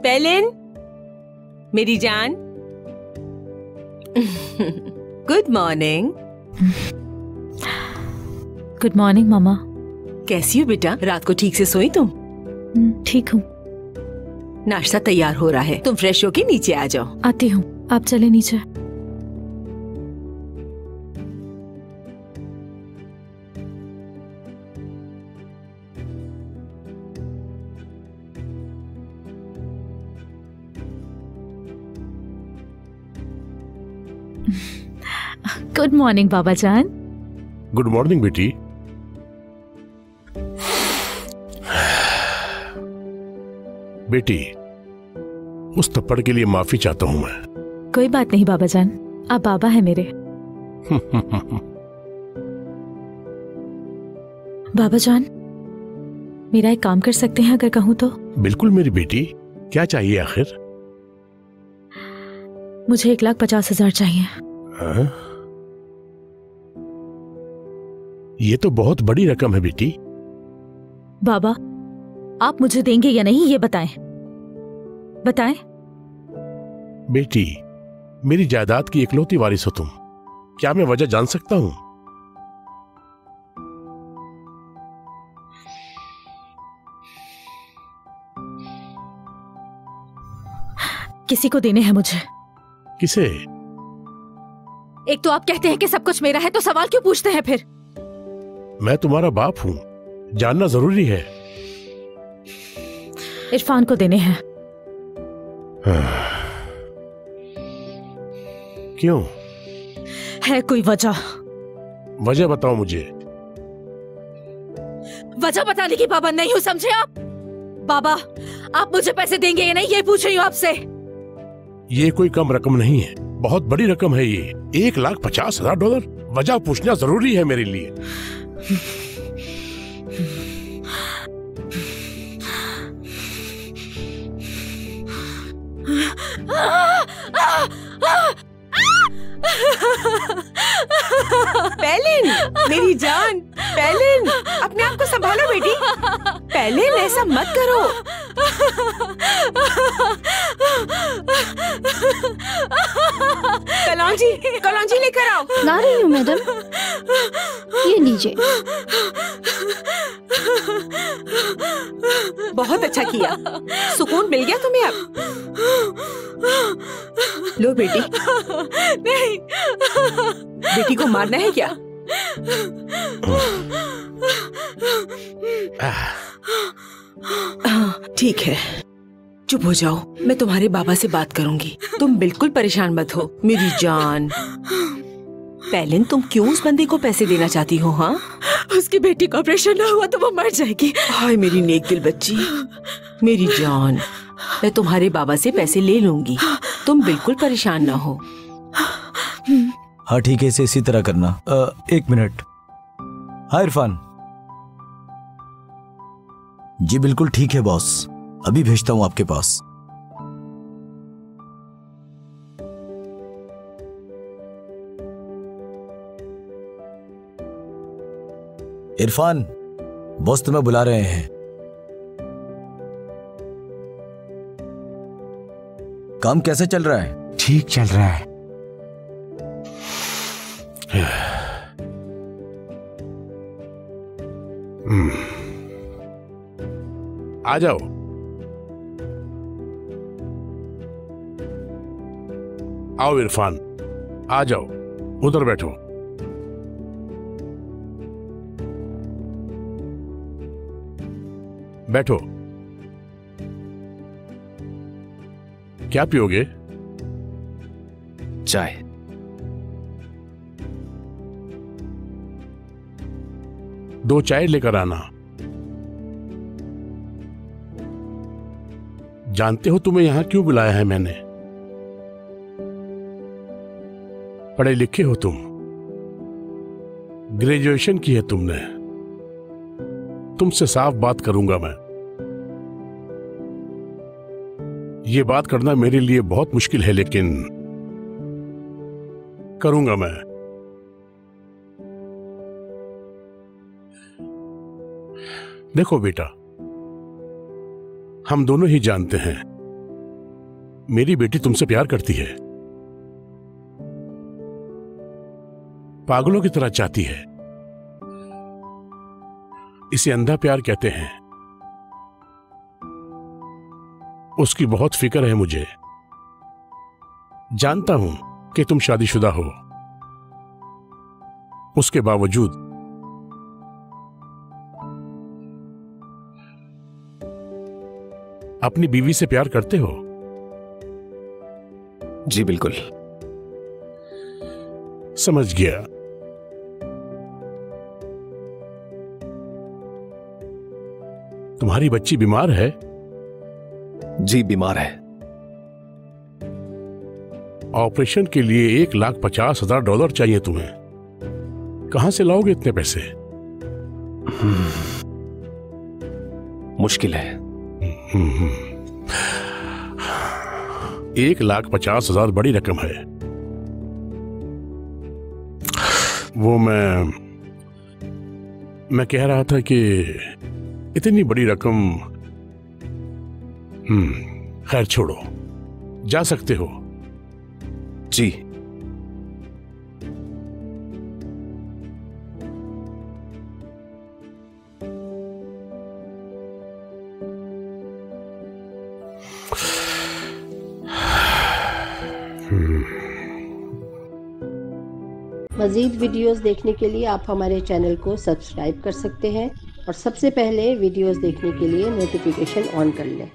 पेलिन, मेरी जान। Good morning. Good morning मामा। कैसी हो बेटा? रात को ठीक से सोई तुम? ठीक हूँ। नाश्ता तैयार हो रहा है, तुम फ्रेश होके नीचे आ जाओ। आती हूँ, आप चले नीचे। गुड मॉर्निंग बाबा जान। गुड मॉर्निंग बेटी। बेटी, उस थप्पड़ के लिए माफी चाहता हूं मैं। कोई बात नहीं बाबा जान, आप बाबा है मेरे। बाबा जान, मेरा एक काम कर सकते हैं अगर कहूँ तो? बिल्कुल मेरी बेटी, क्या चाहिए आखिर? मुझे 1,50,000 चाहिए। हाँ? ये तो बहुत बड़ी रकम है बेटी। बाबा, आप मुझे देंगे या नहीं ये बताएं। बताएं। बेटी, मेरी जायदाद की इकलौती वारिस हो तुम। क्या मैं वजह जान सकता हूं? किसी को देने हैं मुझे। किसे? एक तो आप कहते हैं कि सब कुछ मेरा है, तो सवाल क्यों पूछते हैं फिर? मैं तुम्हारा बाप हूं, जानना जरूरी है। इरफान को देने हैं। क्यों? है कोई वजह? वजह बताओ मुझे। वजह बताने की पाबंद नहीं हूं, समझे आप? बाबा, आप मुझे पैसे देंगे या नहीं ये पूछ रही हूं आपसे। ये कोई कम रकम नहीं है, बहुत बड़ी रकम है ये। $1,50,000। वजह पूछना जरूरी है मेरे लिए। पेलिन, मेरी जान। पेलिन, अपने आप को संभालो बेटी। पेलिन, ऐसा मत करो। कलौंजी लेकर आओ। ला रही हूँ मैडम, ये लीजिए। बहुत अच्छा किया, सुकून मिल गया तुम्हें अब। लो बेटी। नहीं। बेटी को मारना है क्या? ठीक है, चुप हो जाओ, मैं तुम्हारे बाबा से बात करूंगी। तुम बिल्कुल परेशान मत हो मेरी जान। पेलिन, तुम क्यों उस बंदे को पैसे देना चाहती हो? हाँ, उसकी बेटी का ऑपरेशन ना हुआ तो वो मर जाएगी। हाय मेरी नेक दिल बच्ची, मेरी जान, मैं तुम्हारे बाबा से पैसे ले लूंगी, तुम बिल्कुल परेशान ना हो। हाँ ठीक है, इसे इसी तरह करना। 1 मिनट। हाँ इरफान। जी बिल्कुल ठीक है बॉस, अभी भेजता हूं आपके पास। इरफान, बॉस तुम्हें बुला रहे हैं। काम कैसे चल रहा है? ठीक चल रहा है। आ जाओ। आओ इरफान, आ जाओ, उधर बैठो। बैठो। क्या पियोगे? चाय। दो चाय लेकर आना। जानते हो तुम्हें यहां क्यों बुलाया है मैंने? पढ़े लिखे हो तुम, ग्रेजुएशन की है तुमने। तुमसे साफ बात करूंगा मैं। ये बात करना मेरे लिए बहुत मुश्किल है, लेकिन करूंगा मैं। देखो बेटा, हम दोनों ही जानते हैं मेरी बेटी तुमसे प्यार करती है, पागलों की तरह चाहती है। इसे अंधा प्यार कहते हैं। उसकी बहुत फिक्र है मुझे। जानता हूं कि तुम शादीशुदा हो, उसके बावजूद अपनी बीवी से प्यार करते हो। जी बिल्कुल। समझ गया। तुम्हारी बच्ची बीमार है? जी बीमार है। ऑपरेशन के लिए $1,50,000 चाहिए तुम्हें। कहां से लाओगे इतने पैसे? मुश्किल है। 1,50,000 बड़ी रकम है। वो मैं कह रहा था कि इतनी बड़ी रकम, खैर छोड़ो, जा सकते हो। जी। मज़ीद वीडियोस देखने के लिए आप हमारे चैनल को सब्सक्राइब कर सकते हैं और सबसे पहले वीडियोस देखने के लिए नोटिफिकेशन ऑन कर लें।